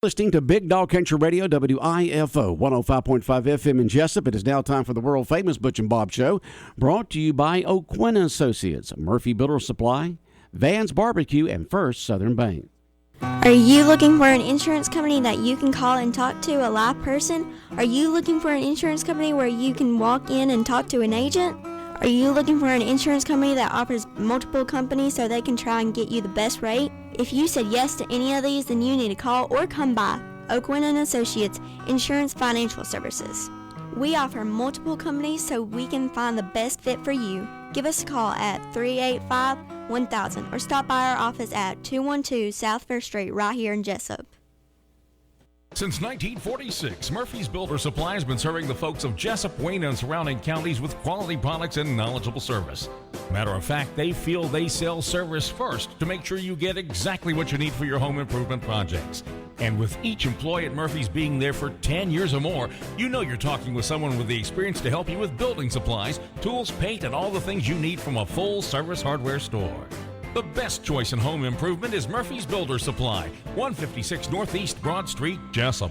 Listening to Big Dog Country Radio, WIFO 105.5 FM in Jesup. It is now time for the world-famous Butch and Bob Show, brought to you by O'Quinn Associates, Murphy Builder Supply, Van's Barbecue, and First Southern Bank. Are you looking for an insurance company that you can call and talk to a live person? Are you looking for an insurance company where you can walk in and talk to an agent? Are you looking for an insurance company that offers multiple companies so they can try and get you the best rate? If you said yes to any of these, then you need to call or come by O'Quinn & Associates Insurance Financial Services. We offer multiple companies so we can find the best fit for you. Give us a call at 385-1000 or stop by our office at 212 South Fair Street right here in Jesup. Since 1946, Murphy's Builder Supply has been serving the folks of Jesup, Wayne, and surrounding counties with quality products and knowledgeable service. Matter of fact, they feel they sell service first to make sure you get exactly what you need for your home improvement projects. And with each employee at Murphy's being there for 10 years or more, you know you're talking with someone with the experience to help you with building supplies, tools, paint, and all the things you need from a full-service hardware store. The best choice in home improvement is Murphy's Builder Supply, 156 Northeast Broad Street, Jesup.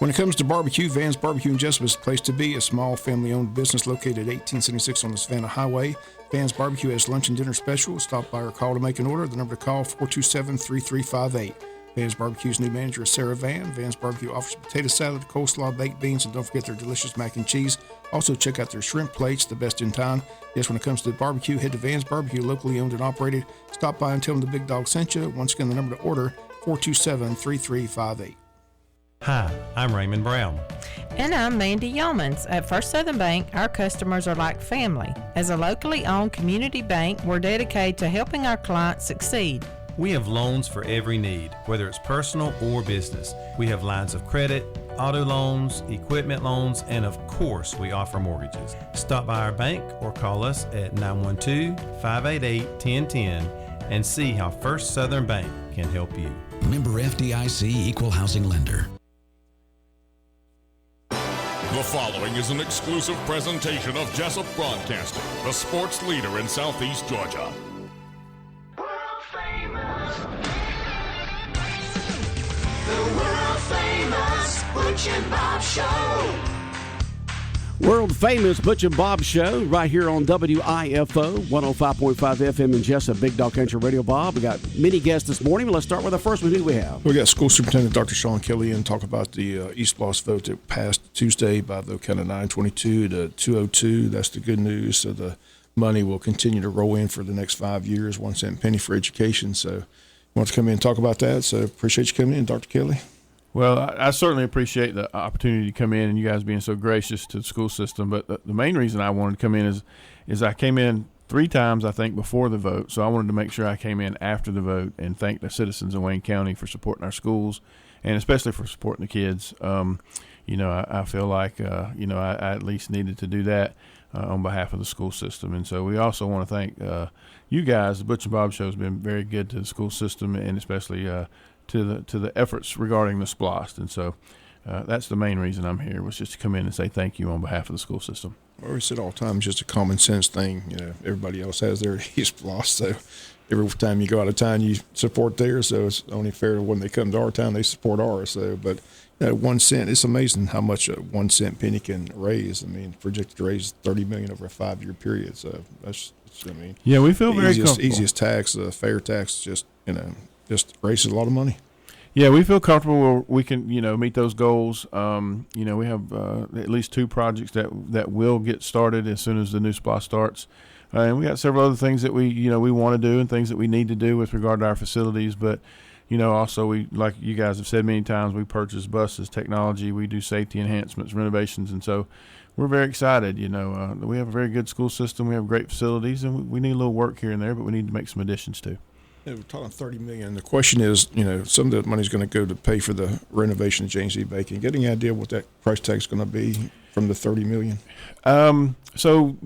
When it comes to barbecue, Van's Barbecue in Jesup is the place to be. A small family-owned business located at 1876 on the Savannah Highway. Van's Barbecue has lunch and dinner special. Stop by or call to make an order. The number to call, 427-3358. Van's Barbecue's new manager is Sarah Van. Van's Barbecue offers potato salad, coleslaw, baked beans, and don't forget their delicious mac and cheese. Also, check out their shrimp plates, the best in town. Yes, when it comes to barbecue, head to Van's Barbecue, locally owned and operated. Stop by and tell them the Big Dog sent you. Once again, the number to order, 427-3358. Hi, I'm Raymond Brown. And I'm Mandy Yeomans. At First Southern Bank, our customers are like family. As a locally owned community bank, we're dedicated to helping our clients succeed. We have loans for every need, whether it's personal or business. We have lines of credit, auto loans, equipment loans, and of course, we offer mortgages. Stop by our bank or call us at 912-588-1010 and see how First Southern Bank can help you. Member FDIC Equal Housing Lender. The following is an exclusive presentation of Jesup Broadcasting, the sports leader in Southeast Georgia. The world-famous Butch and Bob Show. World famous Butch and Bob Show right here on WIFO 105.5 FM in Jesup, Big Dog Country Radio. Bob, we got many guests this morning. Let's start with the first one. Who do we have? We got School Superintendent Dr. Sean Kelly and talk about the East Bloss vote that passed Tuesday by the count of 922 to 202. That's the good news. So the money will continue to roll in for the next 5 years, 1 cent penny for education. So you want to come in and talk about that. So appreciate you coming in, Dr. Kelly. Well, I certainly appreciate the opportunity to come in and you guys being so gracious to the school system. But the main reason I wanted to come in is I came in 3 times, I think, before the vote. So I wanted to make sure I came in after the vote and thank the citizens of Wayne County for supporting our schools and especially for supporting the kids. I feel like, I at least needed to do that on behalf of the school system. And so we also want to thank you guys. The Butch and Bob Show has been very good to the school system and especially to the efforts regarding the SPLOST. And so that's the main reason I'm here, was just to come in and say thank you on behalf of the school system. Well, we said all the time, it's just a common sense thing. Everybody else has their SPLOST, so every time you go out of town, you support theirs. So it's only fair when they come to our town, they support ours. So, but 1 cent, it's amazing how much a 1 cent penny can raise. I mean, projected to raise $30 million over a 5-year period. So yeah, we feel very comfortable. Easiest tax, fair tax, just raises a lot of money. Yeah, we feel comfortable where we can, meet those goals. We have at least 2 projects that will get started as soon as the new SPLOST starts. And we got several other things that we want to do and things that we need to do with regard to our facilities. But, also we, like you guys have said many times, we purchase buses, technology, we do safety enhancements, renovations. And so we're very excited. We have a very good school system. We have great facilities, and we need a little work here and there, but we need to make some additions too. We're talking $30 million. The question is, some of that money is going to go to pay for the renovation of James E. Bacon. Get any idea what that price tag is going to be from the $30 million? So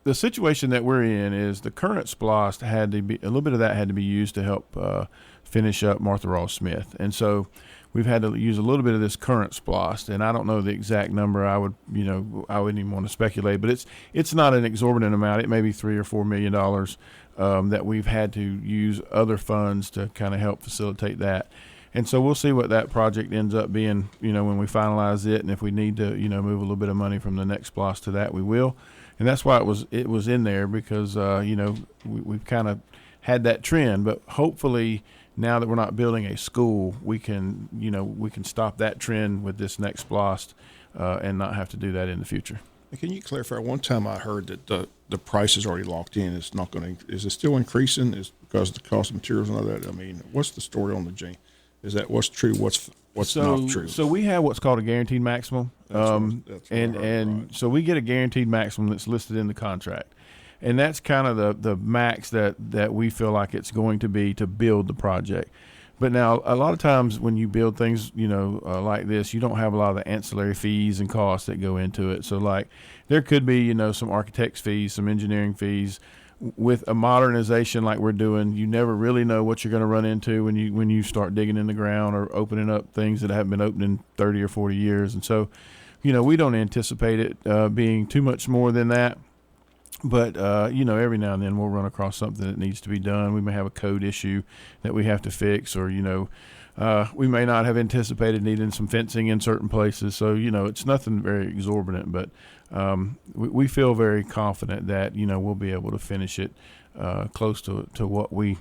the situation that we're in is the current SPLOST had to be, a little bit of that had to be used to help finish up Martha Ross Smith. And so we've had to use a little bit of this current SPLOST, and I don't know the exact number. I wouldn't even want to speculate, but it's not an exorbitant amount. It may be $3 or $4 million that we've had to use other funds to kind of help facilitate that. And so we'll see what that project ends up being, when we finalize it, and if we need to, move a little bit of money from the next SPLOST to that, we will. And that's why it was in there because, we've kind of had that trend, but hopefully now that we're not building a school, we can stop that trend with this next SPLOST and not have to do that in the future. Can you clarify? One time I heard that the price is already locked in. It's not going to. Is it still increasing? Is because of the cost of materials and all that? I mean, what's the story on the Jane? Is that what's true? What's not true? So we have what's called a guaranteed maximum, so we get a guaranteed maximum that's listed in the contract, and that's kind of the max that we feel like it's going to be to build the project. But now, a lot of times when you build things, like this, you don't have a lot of the ancillary fees and costs that go into it. So, like, there could be, some architect's fees, some engineering fees. With a modernization like we're doing, you never really know what you're going to run into when you start digging in the ground or opening up things that haven't been opened in 30 or 40 years. And so, we don't anticipate it being too much more than that. But, every now and then we'll run across something that needs to be done. We may have a code issue that we have to fix, or, we may not have anticipated needing some fencing in certain places. So, it's nothing very exorbitant, but we feel very confident that, we'll be able to finish it close to what we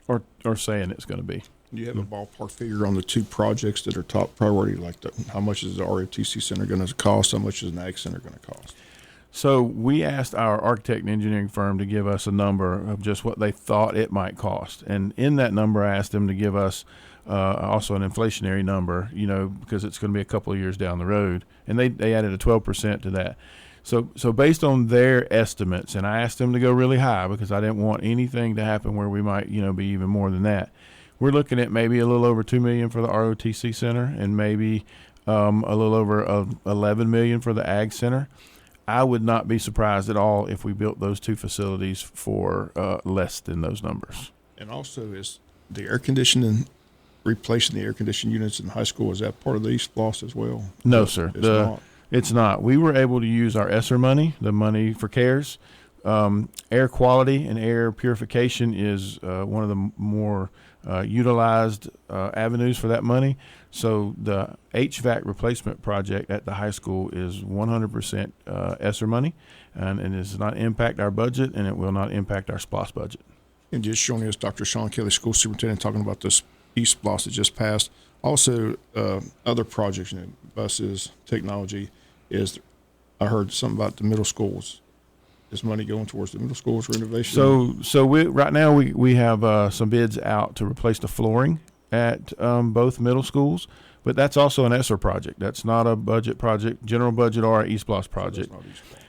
are saying it's going to be. Do you have a ballpark figure on the two projects that are top priority? Like how much is the ROTC Center going to cost? How much is an Ag Center going to cost? So we asked our architect and engineering firm to give us a number of just what they thought it might cost. And in that number, I asked them to give us also an inflationary number, because it's going to be a couple of years down the road. And they added a 12% to that. So based on their estimates, and I asked them to go really high because I didn't want anything to happen where we might, be even more than that. We're looking at maybe a little over $2 million for the ROTC Center and maybe a little over $11 million for the Ag Center. I would not be surprised at all if we built those two facilities for less than those numbers. And also, is the air conditioning, replacing the air conditioning units in high school, is that part of the SPLOST as well? No, sir. It's not. It's not. We were able to use our ESSER money, the money for CARES. Air quality and air purification is one of the more utilized avenues for that money. So the HVAC replacement project at the high school is 100% ESSER money, and it does not impact our budget, and it will not impact our SPLOST budget. And just showing us Dr. Sean Kelly, school superintendent, talking about this SPLOST that just passed. Also, other projects, buses, technology, I heard something about the middle schools. Is money going towards the middle schools renovation? So right now we have some bids out to replace the flooring at both middle schools, but that's also an ESSER project. That's not a budget project, general budget or an SPLOST project.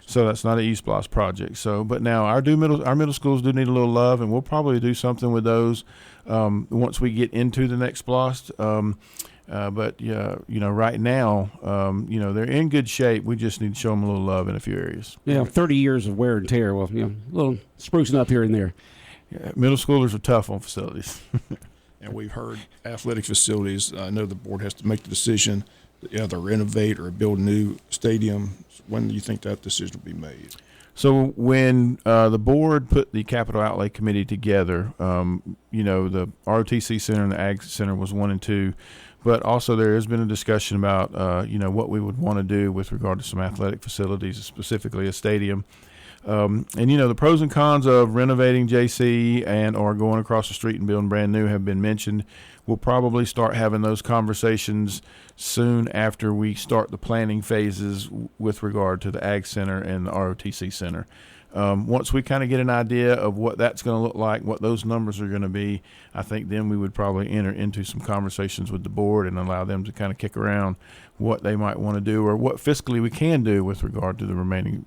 So that's not an SPLOST project. So, but now our middle schools do need a little love, and we'll probably do something with those once we get into the next SPLOST. But right now, they're in good shape. We just need to show them a little love in a few areas. Yeah, 30 years of wear and tear. Well, a little sprucing up here and there. Yeah, middle schoolers are tough on facilities. And we've heard athletic facilities. I know the board has to make the decision to either renovate or build a new stadium. When do you think that decision will be made? So when the board put the capital outlay committee together, the ROTC Center and the Ag Center was 1 and 2. But also there has been a discussion about, what we would want to do with regard to some athletic facilities, specifically a stadium. The pros and cons of renovating JC and or going across the street and building brand new have been mentioned. We'll probably start having those conversations soon after we start the planning phases with regard to the Ag Center and the ROTC Center. Once we kind of get an idea of what that's going to look like, what those numbers are going to be, I think then we would probably enter into some conversations with the board and allow them to kind of kick around what they might want to do or what fiscally we can do with regard to the remaining,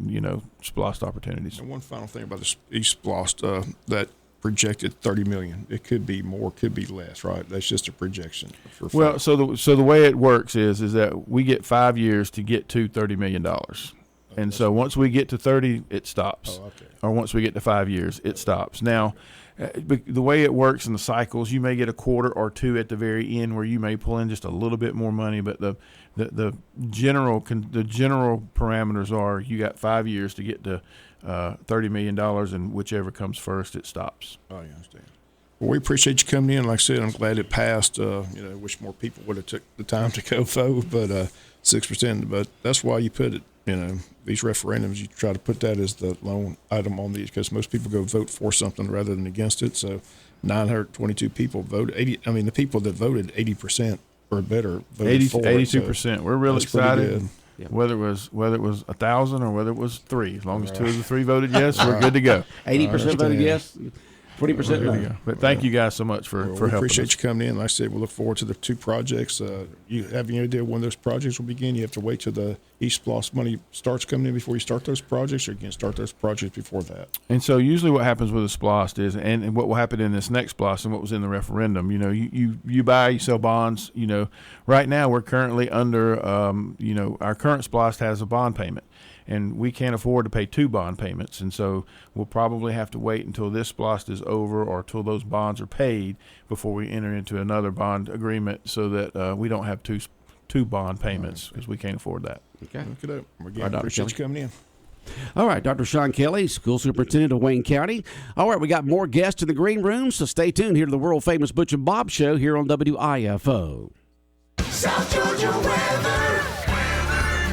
SPLOST opportunities. And one final thing about the SPLOST, that projected $30 million. It could be more, could be less, right? That's just a projection. Well, so the way it works is that we get 5 years to get to $30 million. And so once we get to 30, it stops. Oh, okay. Or once we get to 5 years, it stops. Now, the way it works in the cycles, you may get a quarter or two at the very end where you may pull in just a little bit more money, but the general parameters are you got 5 years to get to $30 million, and whichever comes first, it stops. Oh, I understand. Well, we appreciate you coming in. Like I said, I'm glad it passed. Wish more people would have took the time to go vote, but 6%. But that's why you put it. These referendums, you try to put that as the lone item on these, because most people go vote for something rather than against it. So 922 people voted. The people that voted 80% or better voted for 82%. So we're really excited. Whether it was 1,000 or whether it was 3, as long as 2 of the 3 voted yes, we're good to go. 80% voted yes. 20% no. But thank you guys so much for helping. We appreciate us. you coming in. Like I said, we look forward to the 2 projects. You have any idea when those projects will begin? You have to wait till the East Splosh money starts coming in before you start those projects, or you can start those projects before that? And so usually what happens with a SPLOST is, and what will happen in this next SPLOST and what was in the referendum, you buy, you sell bonds. Right now we're currently under, our current SPLOST has a bond payment. And we can't afford to pay 2 bond payments, and so we'll probably have to wait until this SPLOST is over or until those bonds are paid before we enter into another bond agreement, so that we don't have two bond payments, because we can't afford that. Okay. Look it up. Again, appreciate you coming in. All right, Dr. Sean Kelly, School Superintendent of Wayne County. All right, we got more guests in the green room, so stay tuned here to the world-famous Butch and Bob Show here on WIFO. South Georgia weather.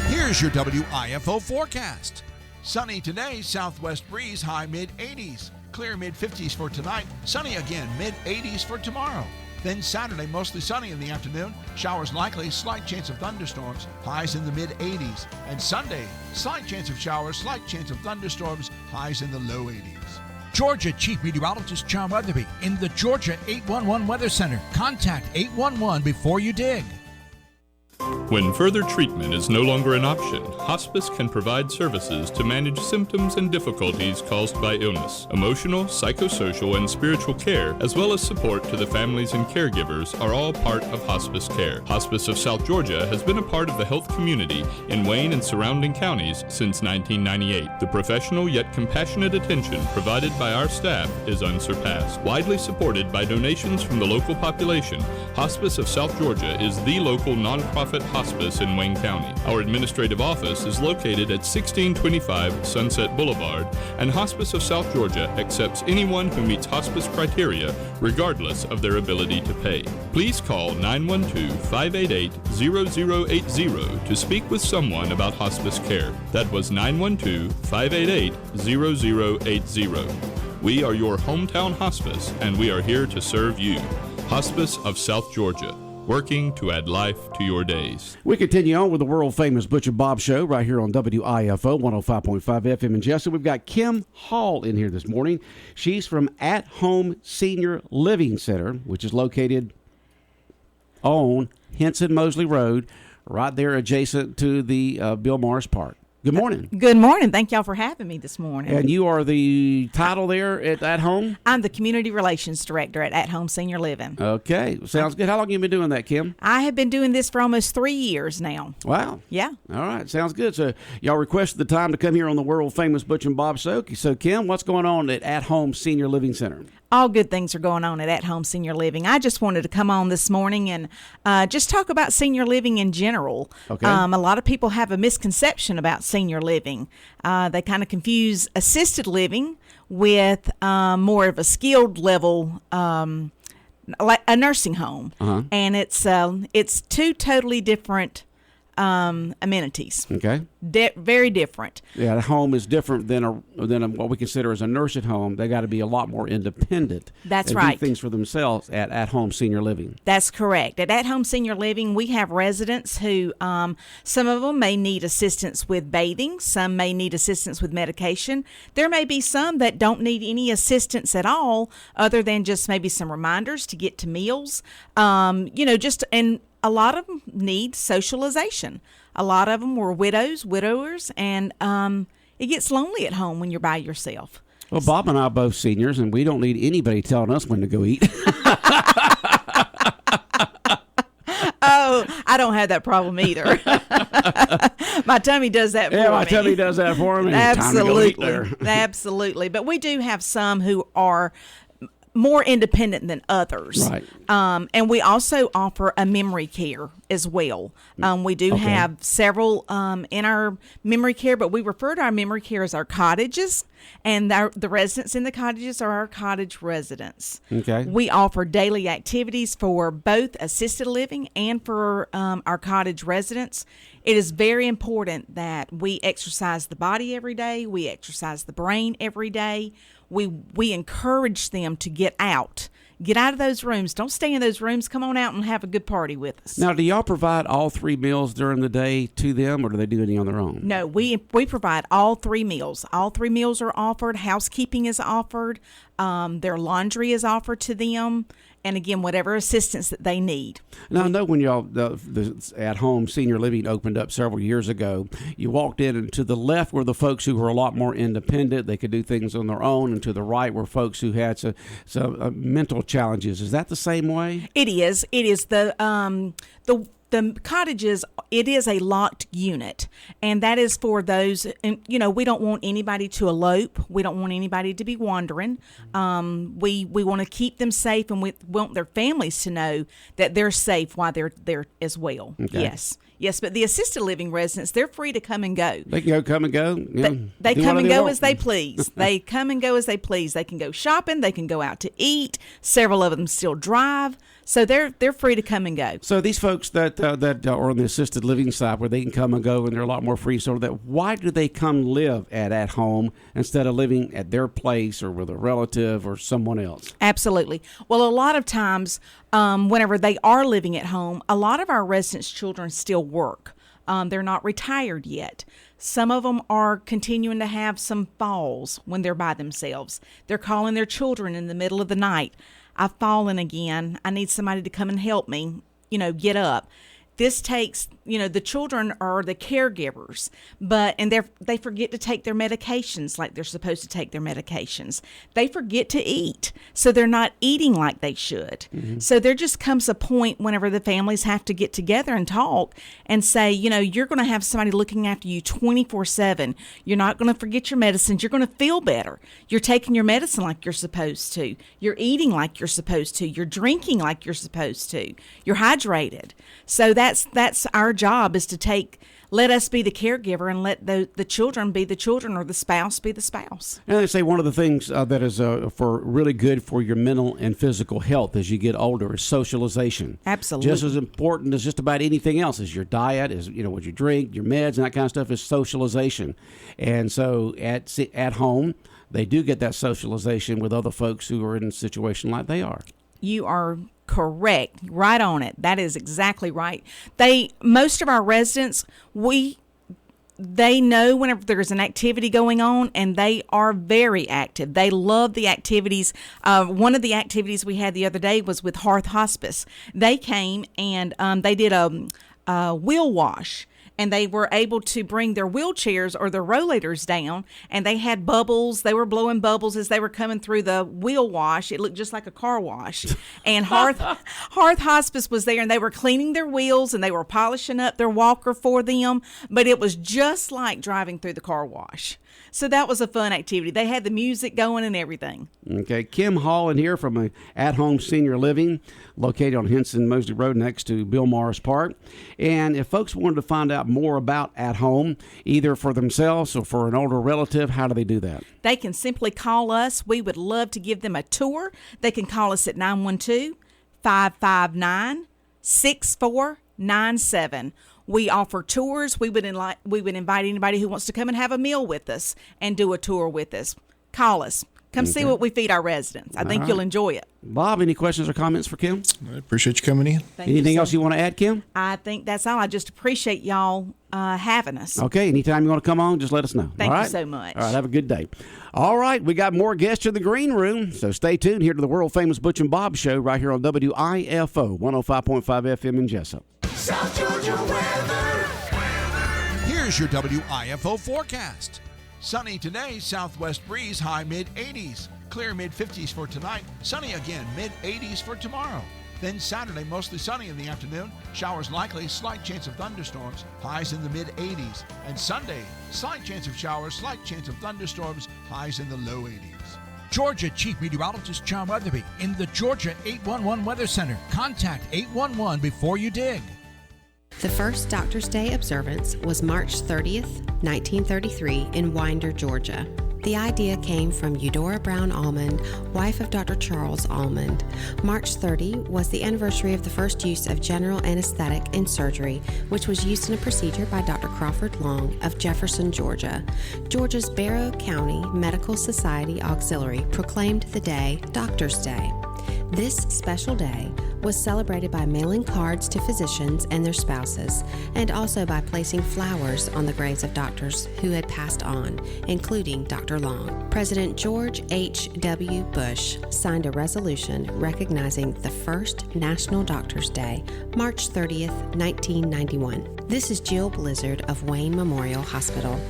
Here's your WIFO forecast. Sunny today, southwest breeze, high mid-80s. Clear mid-50s for tonight, sunny again, mid-80s for tomorrow. Then Saturday, mostly sunny in the afternoon, showers likely, slight chance of thunderstorms, highs in the mid-80s. And Sunday, slight chance of showers, slight chance of thunderstorms, highs in the low 80s. Georgia Chief Meteorologist John Weatherby in the Georgia 811 Weather Center. Contact 811 before you dig. When further treatment is no longer an option, hospice can provide services to manage symptoms and difficulties caused by illness. Emotional, psychosocial, and spiritual care, as well as support to the families and caregivers, are all part of hospice care. Hospice of South Georgia has been a part of the health community in Wayne and surrounding counties since 1998. The professional yet compassionate attention provided by our staff is unsurpassed. Widely supported by donations from the local population, Hospice of South Georgia is the local nonprofit hospice in Wayne County. Our administrative office is located at 1625 Sunset Boulevard, and Hospice of South Georgia accepts anyone who meets hospice criteria, regardless of their ability to pay. Please call 912-588-0080 to speak with someone about hospice care. That was 912-588-0080. We are your hometown hospice, and we are here to serve you. Hospice of South Georgia, working to add life to your days. We continue on with the world-famous Butch and Bob Show right here on WIFO 105.5 FM in Jesup. We've got Kim Hall in here this morning. She's from At Home Senior Living Center, which is located on Henson Mosley Road, right there adjacent to the Bill Morris Park. Good morning. Good morning. Thank y'all for having me this morning. And you are the title there at Home? I'm the Community Relations Director at Home Senior Living. Okay. Sounds good. How long have you been doing that, Kim? I have been doing this for almost 3 years now. Wow. Yeah. All right. Sounds good. So y'all requested the time to come here on the world-famous Butch and Bob Show. So, Kim, what's going on at Home Senior Living Center? All good things are going on at Home Senior Living. I just wanted to come on this morning and just talk about senior living in general. Okay. A lot of people have a misconception about senior living. They kind of confuse assisted living with more of a skilled level, like a nursing home. Uh-huh. And it's 2 totally different amenities. Okay. Very different. Yeah, a home is different than what we consider as a nursing home. They got to be a lot more independent. That's and right. Do things for themselves at Home Senior Living. That's correct. At Home Senior Living, we have residents who, some of them may need assistance with bathing. Some may need assistance with medication. There may be some that don't need any assistance at all, other than just maybe some reminders to get to meals. And a lot of them need socialization. A lot of them were widowers, and it gets lonely at home when you're by yourself. Well, Bob and I are both seniors, and we don't need anybody telling us when to go eat. Oh, I don't have that problem either. My tummy does that for me. Yeah, my tummy does that for me. Absolutely. Time to go eat there. Absolutely. But we do have some who are more independent than others. Right. And we also offer a memory care as well. We do have several in our memory care, but we refer to our memory care as our cottages, and the residents in the cottages are our cottage residents. Okay. We offer daily activities for both assisted living and for our cottage residents. It is very important that we exercise the body every day. We exercise the brain every day. We encourage them to get out of those rooms. Don't stay in those rooms. Come on out and have a good party with us. Now, do y'all provide all 3 meals during the day to them, or do they do any on their own? No, we provide all 3 meals. All 3 meals are offered. Housekeeping is offered. Their laundry is offered to them. And again, whatever assistance that they need. Now, I know when y'all, the at-home senior living opened up several years ago, you walked in, and to the left were the folks who were a lot more independent. They could do things on their own. And to the right were folks who had some mental challenges. Is that the same way? It is. It is the cottages, it is a locked unit, and that is for those, and we don't want anybody to elope. We don't want anybody to be wandering. We want to keep them safe, and we want their families to know that they're safe while they're there as well. Okay. Yes, but the assisted living residents, they're free to come and go. They can come and go. They come and go as they please. They come and go as they please. They can go shopping. They can go out to eat. Several of them still drive. So they're free to come and go. So these folks that are on the assisted living side, where they can come and go and they're a lot more free, so that why do they come live at home instead of living at their place or with a relative or someone else? Absolutely. Well, a lot of times, whenever they are living at home, a lot of our residents' children still work. They're not retired yet. Some of them are continuing to have some falls when they're by themselves. They're calling their children in the middle of the night. I've fallen again. I need somebody to come and help me, get up. This takes, the children are the caregivers, and they forget to take their medications like they're supposed to take their medications. They forget to eat, so they're not eating like they should. Mm-hmm. So there just comes a point whenever the families have to get together and talk and say, you're going to have somebody looking after you 24/7. You're not going to forget your medicines. You're going to feel better. You're taking your medicine like you're supposed to. You're eating like you're supposed to. You're drinking like you're supposed to. You're hydrated. So that's our job, is to let us be the caregiver and let the children be the children, or the spouse be the spouse. And they say one of the things that is for really good for your mental and physical health as you get older is socialization. Absolutely. Just as important as just about anything else is your diet, is what you drink, your meds, and that kind of stuff is socialization. And so at home, they do get that socialization with other folks who are in a situation like they are. You are correct. Right on it. That is exactly right. Most of our residents, they know whenever there's an activity going on, and they are very active. They love the activities. One of the activities we had the other day was with Hearth Hospice. They came and they did a wheel wash. And they were able to bring their wheelchairs or their rollators down, and they had bubbles. They were blowing bubbles as they were coming through the wheel wash. It looked just like a car wash. And Hearth Hospice was there, and they were cleaning their wheels, and they were polishing up their walker for them. But it was just like driving through the car wash. So that was a fun activity. They had the music going and everything. Okay. Kim Hall in here from At-Home Senior Living, located on Henson-Mosley Road next to Bill Morris Park. And if folks wanted to find out more about At Home, either for themselves or for an older relative, how do they do that? They can simply call us. We would love to give them a tour. They can call us at 912-559-6497. We offer tours. We would invite anybody who wants to come and have a meal with us and do a tour with us. Call us. Come see what we feed our residents. I think you'll enjoy it. Bob, any questions or comments for Kim? I appreciate you coming in. Anything else you want to add, Kim? I think that's all. I just appreciate y'all having us. Okay. Anytime you want to come on, just let us know. Thank you so much. All right. Have a good day. All right. We got more guests in the green room, so stay tuned here to the world-famous Butch and Bob Show right here on WIFO 105.5 FM in Jesup. South Georgia weather. Here's your WIFO forecast. Sunny today, southwest breeze, high mid-80s. Clear mid-50s for tonight. Sunny again, mid-80s for tomorrow. Then Saturday, mostly sunny in the afternoon. Showers likely, slight chance of thunderstorms. Highs in the mid-80s. And Sunday, slight chance of showers, slight chance of thunderstorms. Highs in the low 80s. Georgia Chief Meteorologist John Weatherby in the Georgia 811 Weather Center. Contact 811 before you dig. The first Doctor's Day observance was March 30th, 1933 in Winder, Georgia. The idea came from Eudora Brown Almond, wife of Dr. Charles Almond. March 30 was the anniversary of the first use of general anesthetic in surgery, which was used in a procedure by Dr. Crawford Long of Jefferson, Georgia. Georgia's Barrow County Medical Society Auxiliary proclaimed the day Doctor's Day. This special day was celebrated by mailing cards to physicians and their spouses, and also by placing flowers on the graves of doctors who had passed on, including Dr. Long. President George H.W. Bush signed a resolution recognizing the first National Doctors' Day, March 30th, 1991. This is Jill Blizzard of Wayne Memorial Hospital.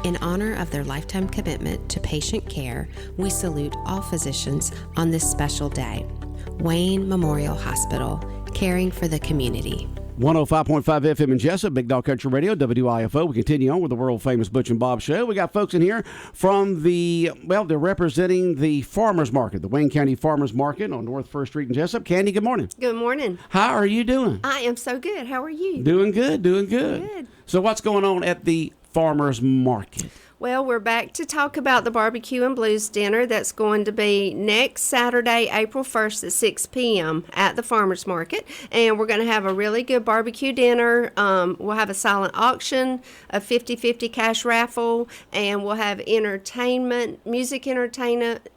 In honor of their lifetime commitment to patient care, we salute all physicians on this special day. Wayne Memorial Hospital, caring for the community. 105.5 FM in Jesup, Big Dog Country Radio, WIFO. We continue on with the world-famous Butch and Bob Show. We got folks in here from they're representing the Farmers Market, the Wayne County Farmers Market on North 1st Street in Jesup. Candy, good morning. Good morning. How are you doing? I am so good. How are you? Doing good. Good. So what's going on at the Farmers Market? Well, we're back to talk about the barbecue and blues dinner that's going to be next Saturday, April 1st at 6 p.m. at the Farmers Market. And we're going to have a really good barbecue dinner. We'll have a silent auction, a 50-50 cash raffle, and we'll have entertainment, music entertainment.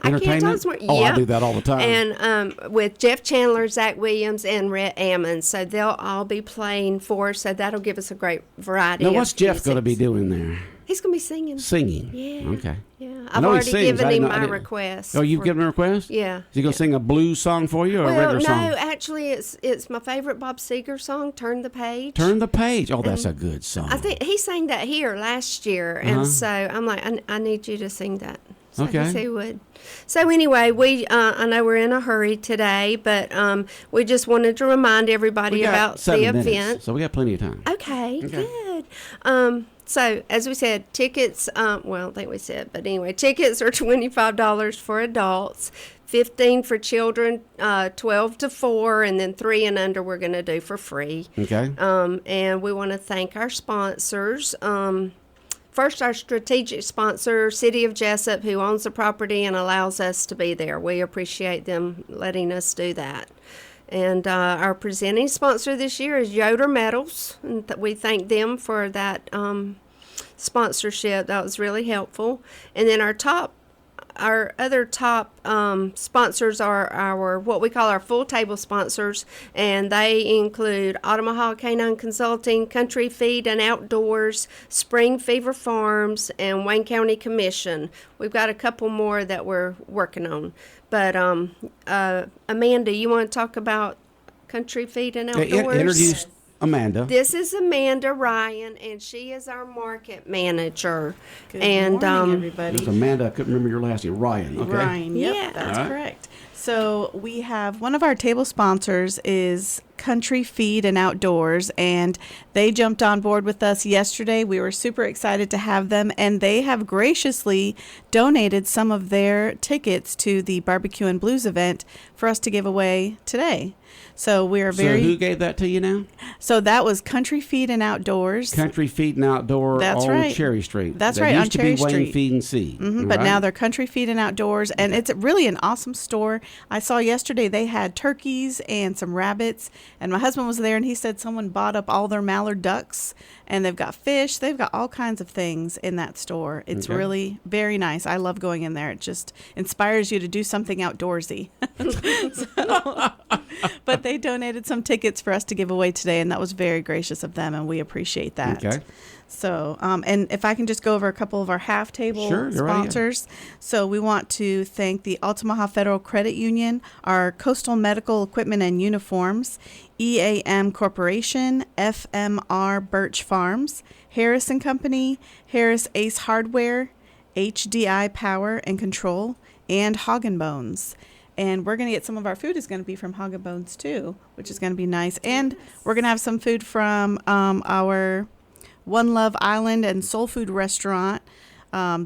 Entertainment? I do that all the time. And with Jeff Chandler, Zach Williams, and Rhett Ammons. So they'll all be playing for us, so that'll give us a great variety Now, of what's Jeff music. going to be doing there? He's going to be singing. Singing? Yeah. Okay. Yeah. I've already given him my request. Oh, you've given him a request? Yeah. Is he going to sing a blues song for you or a regular song? No, actually, it's my favorite Bob Seger song, Turn the Page. Turn the Page. Oh, that's a good song. I think he sang that here last year, and so I'm like, I need you to sing that. So Okay. he said he would. So anyway, I know we're in a hurry today, but we just wanted to remind everybody about the event. So we got plenty of time. Okay. Good. So as we said, tickets. I think we said, but anyway, tickets are $25 for adults, $15 for children, 12 to 4, and then 3 and under we're going to do for free. Okay. And we want to thank our sponsors. First, our strategic sponsor, City of Jesup, who owns the property and allows us to be there. We appreciate them letting us do that. And our presenting sponsor this year is Yoder Metals, and we thank them for that sponsorship. That was really helpful. And then our other top sponsors are our what we call our full table sponsors, and they include Omaha Canine Consulting, Country Feed and Outdoors, Spring Fever Farms, and Wayne County Commission. We've got a couple more that we're working on. But Amanda, you want to talk about Country Feed and Outdoors? Introduce Amanda. This is Amanda Ryan, and she is our market manager. Good morning, everybody. There's Amanda. I couldn't remember your last name. Ryan. Okay. Ryan, yep, Yeah. that's correct. So we have one of our table sponsors is Country Feed and Outdoors, and they jumped on board with us yesterday. We were super excited to have them, and they have graciously donated some of their tickets to the Barbecue and Blues event for us to give away today. So we are very. So who gave that to you now? So that was Country Feed and Outdoors. Country Feed and Outdoor That's on right. Cherry Street. That's That right, on used to Cherry be Wayne Street. Feed and Seed. But right? now they're Country Feed and Outdoors, and it's really an awesome store. I saw yesterday they had turkeys and some rabbits, and my husband was there, and he said someone bought up all their mallard ducks, and they've got fish. They've got all kinds of things in that store. It's Okay. really very nice. I love going in there. It just inspires you to do something outdoorsy. But they donated some tickets for us to give away today, and that was very gracious of them, and we appreciate that. Okay. So, and if I can just go over a couple of our half table Sure, you're right, yeah. sponsors. So we want to thank the Altamaha Federal Credit Union, our Coastal Medical Equipment and Uniforms, EAM Corporation, FMR Birch Farms, Harris & Company, Harris Ace Hardware, HDI Power and Control, and Hog and Bones. And we're going to get some of our food is going to be from Hog and Bones too, which is going to be nice. And we're going to have some food from our One Love Island and Soul Food Restaurant.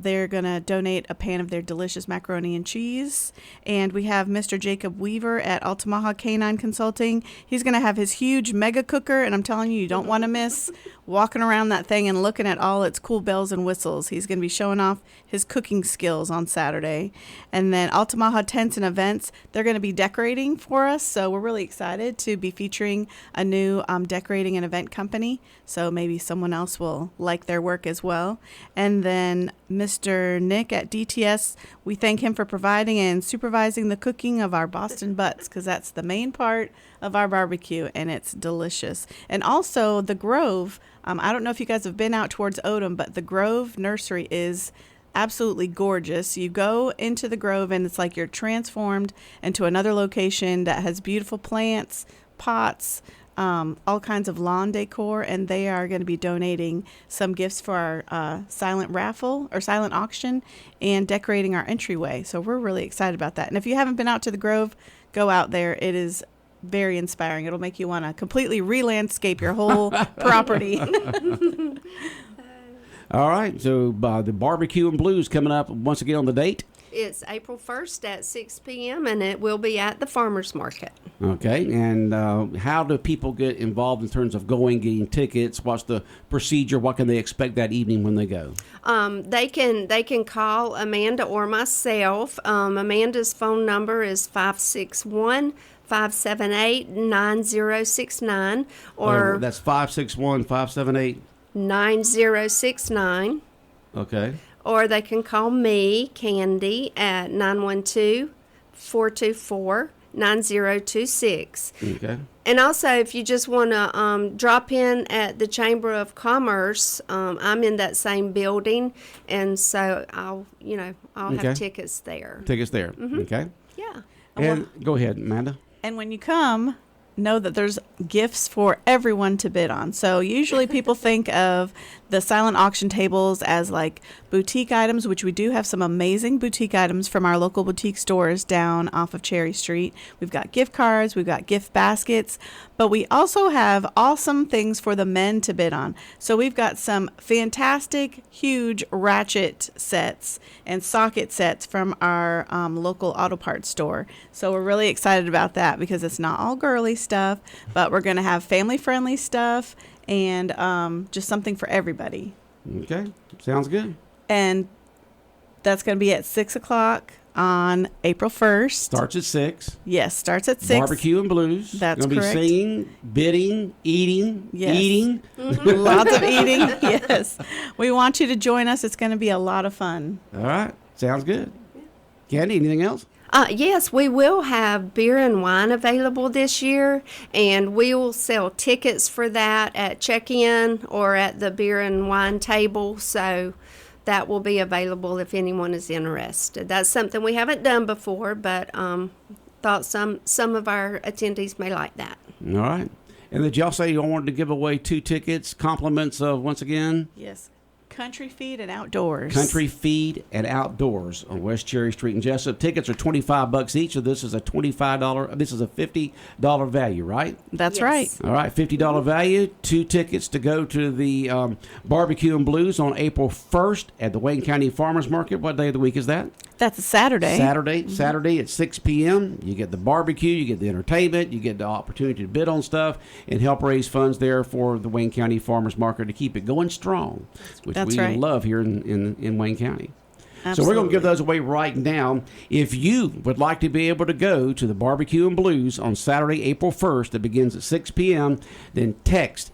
They're going to donate a pan of their delicious macaroni and cheese. And we have Mr. Jacob Weaver at Altamaha Canine Consulting. He's going to have his huge mega cooker, and I'm telling you, you don't want to miss walking around that thing and looking at all its cool bells and whistles. He's going to be showing off his cooking skills on Saturday. And then Altamaha Tents and Events, they're going to be decorating for us. So we're really excited to be featuring a new decorating and event company. So maybe someone else will like their work as well. And then Mr. Nick at DTS, we thank him for providing and supervising the cooking of our Boston butts, because that's the main part of our barbecue, and it's delicious. And also the Grove, I don't know if you guys have been out towards Odom, but the Grove Nursery is absolutely gorgeous. You go into the Grove and it's like you're transformed into another location that has beautiful plants, pots, all kinds of lawn decor, and they are going to be donating some gifts for our silent raffle or silent auction and decorating our entryway. So we're really excited about that. And if you haven't been out to the Grove, go out there. It is very inspiring. It'll make you want to completely re-landscape your whole property. All right, so the Barbecue and Blues coming up once again on the date. It's April 1st at 6 p.m. and it will be at the farmers market. Okay, and how do people get involved in terms of going, getting tickets? What's the procedure? What can they expect that evening when they go? They can call Amanda or myself. Amanda's phone number is 561-578-9069. Or that's 561-578. 9069. Okay. Or they can call me, Candy, at 912-424-9026. Okay. And also, if you just want to drop in at the Chamber of Commerce, I'm in that same building, and so I'll have tickets there. Tickets there. Mm-hmm. Okay. Yeah. And go ahead, Amanda. And when you come, know that there's gifts for everyone to bid on. So usually people think of the silent auction tables as like boutique items, which we do have some amazing boutique items from our local boutique stores down off of Cherry Street. We've got gift cards, we've got gift baskets, but we also have awesome things for the men to bid on. So we've got some fantastic, huge ratchet sets and socket sets from our local auto parts store. So we're really excited about that because it's not all girly stuff, but we're going to have family-friendly stuff and just something for everybody. Okay, sounds good. And that's going to be at 6 o'clock on April 1st. Starts at 6. Yes, starts at 6. Barbecue and Blues. That's correct. Going to be singing, bidding, eating, eating. Lots of eating, yes. We want you to join us. It's going to be a lot of fun. All right, sounds good. Candy, anything else? Yes, we will have beer and wine available this year, and we will sell tickets for that at check-in or at the beer and wine table, so that will be available if anyone is interested. That's something we haven't done before, but thought some of our attendees may like that. All right. And did y'all say you wanted to give away 2 tickets, compliments of, once again? Yes. Country Feed and Outdoors. Country Feed and Outdoors on West Cherry Street in Jesup. Tickets are $25 each, so this is a $50 value, right? That's right. All right, $50 value, 2 tickets to go to the Barbecue and Blues on April 1st at the Wayne County Farmers Market. What day of the week is that? That's a Saturday. Saturday at 6 p.m. You get the barbecue, you get the entertainment, you get the opportunity to bid on stuff and help raise funds there for the Wayne County Farmers Market to keep it going strong, which That's we right. love here in Wayne County. Absolutely. So we're going to give those away right now. If you would like to be able to go to the Barbecue and Blues on Saturday, April 1st, that begins at 6 p.m., then text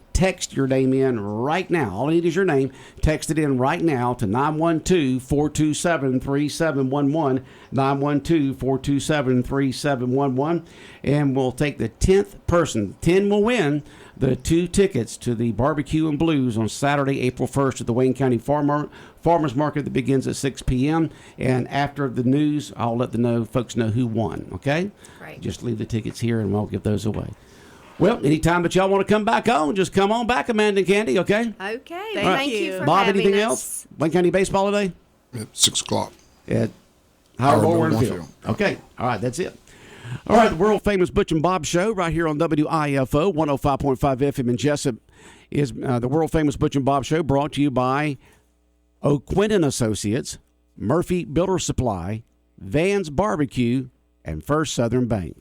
your name in right now. All I need is your name. Text it in right now to 912-427-3711, 912-427-3711, and we'll take the 10th person. 10 will win the 2 tickets to the Barbecue and Blues on Saturday, April 1st at the Wayne County Farmers Market that begins at 6 p.m. And after the news, I'll let the folks know who won, okay? Right. Just leave the tickets here and we'll give those away. Well, anytime that y'all want to come back on, just come on back, Amanda and Candy, okay? Okay. Thank you. For Bob, having anything us. else? Wayne County baseball today? At 6 o'clock. At Howard Warren Warren Field. Field. Okay. All right, that's it. All right, the world famous Butch and Bob show right here on WIFO 105.5 FM in Jesup is the world famous Butch and Bob show brought to you by O'Quinn Associates, Murphy Builder Supply, Van's Barbecue, and First Southern Bank.